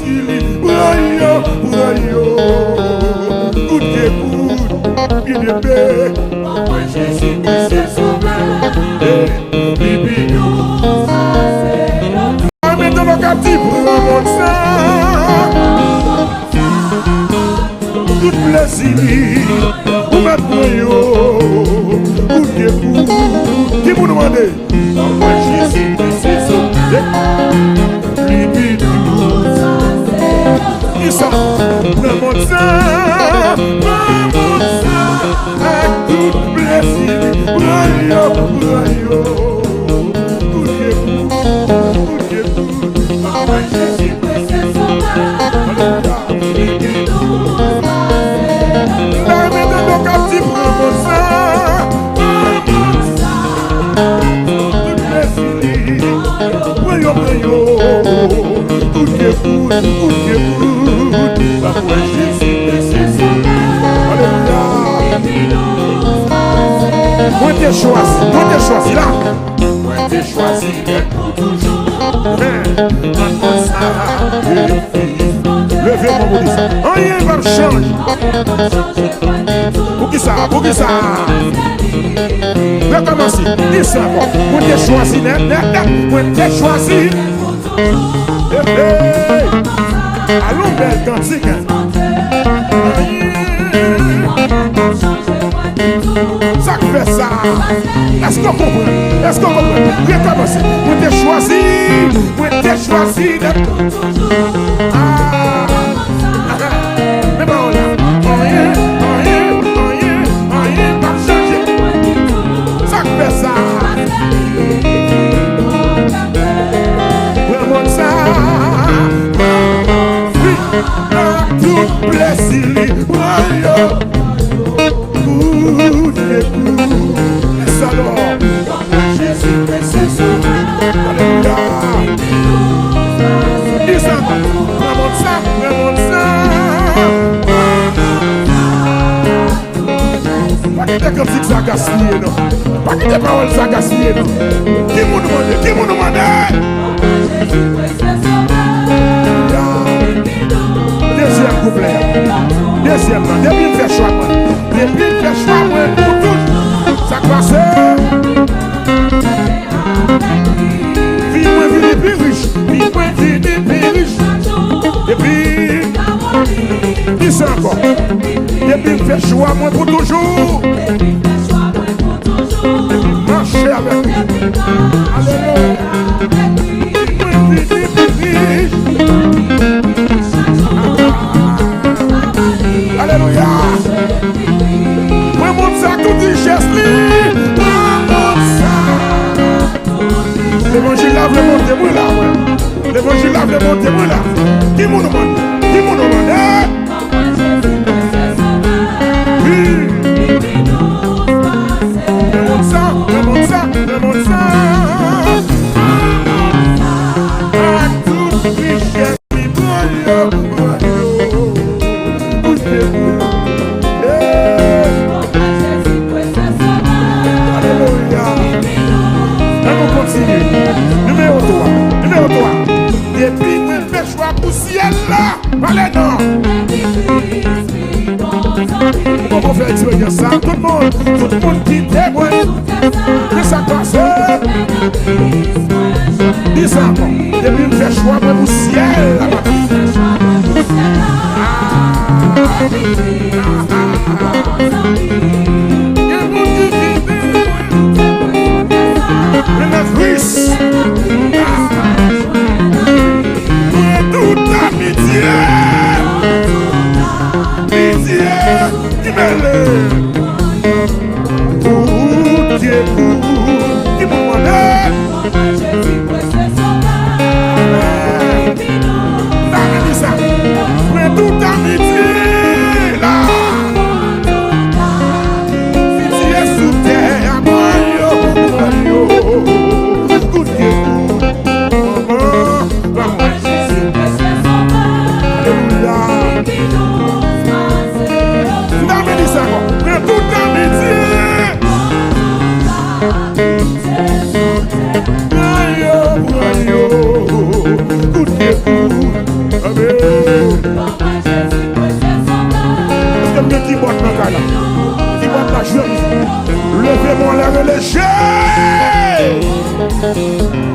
blessé, brayo, brayo. Good que good, bien aimé. Moi Jésus Christ est sauveur. Bibi. Amène dans le captif, prends ça. Tout blessé, vous m'êtes brayo. Good que good. Qui vous demandez? moi Jésus Christ est sauveur. Bibi. Qui ça? Prends ça. Tout blessé, brayo, brayo. Good que good, good que good. Moi Jésus Christ est sauveur. La main de nos captifs, prends ça. Tout blessé, brayo, brayo. Good que good, good que good. Moi Jésus Christ est sauveur. Alléluia. Moi t'es choisi là. Moi t'es choisi d'être pour toujours. Levez-moi pour dire ça. Rien va me changer. Pour qui ça? Pour qui ça? Mais comment si? Dis ça bon. Moi t'es choisi net. Moi t'es choisi. Allons belle cantique. Ça fait ça. Est-ce qu'on comprend? Est-ce qu'on comprend? Bien commencé. Moi t'es choisi. Moi t'es choisi. Mais bon là. Rien pas changer. Ça fait ça. Vraiment ça. Oui. Tout plaisir. Good et good. Et ça alors. Jésus Christ est sauveur. Alléluia. Dis ça. Remonte ça. Pas que des cantiques ça gaspillé, non. Pas que des paroles ça gaspillé, non. Qui m'ont demandé? Qui m'ont demandé? Jésus Christ est sauveur. Deuxième couplet. Deuxième, depuis le fait choix, moi. Depuis le fait choix, moi, pour toujours. Ça passe. Vie, moi, vie, plus riche. Vie, moi, vie, plus riche. Et puis, dis ça encore. Depuis le fait choix, moi, pour toujours. Marchez avec lui. Alléluia. Moi, vie, plus riche. Alléluia. Moi monte ça tout dit geste. L'évangile lave le monde témoin là. L'évangile lave le monde témoin là. Qui m'en demande? Qui m'en demande? Oui. Remonte ça. À tout richesse. Numéro 3. Depuis moi je fais choix pour ciel là. Allez non. Comment faire expérience ça? Tout le monde qui témoigne. Que ça passe. Dis ça encore. Depuis je fais choix pour ciel là. Toute amitié, qui me lève. Tout qui est pour, qui me demande. Ça me dit ça. Mais toute amitié, là.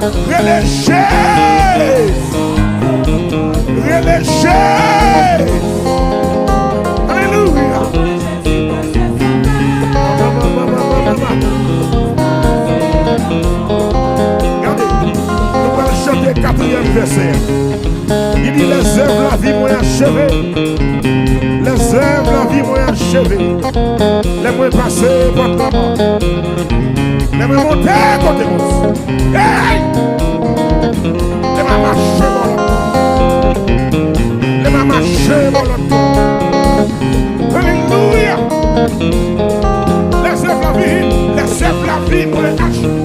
Relâchez. Alléluia. Regardez, nous allons chanter 4e verset. Il dit les œuvres de la vie m'ont achevé. Les œuvres de la vie m'ont achevé. Les moins passés votre maman. Les moins montés côté moi. Hey! Les moins marchés mon les moins marchés mon alléluia. Les œuvres de la vie m'ont achevé.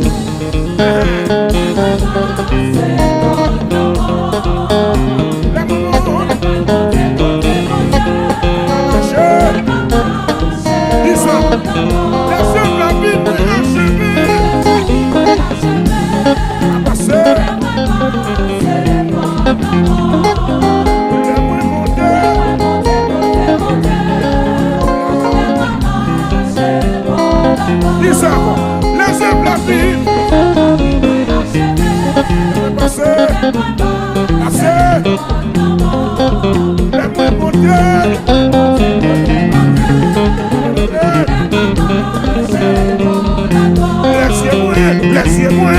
Laissez-moi, laissez-moi,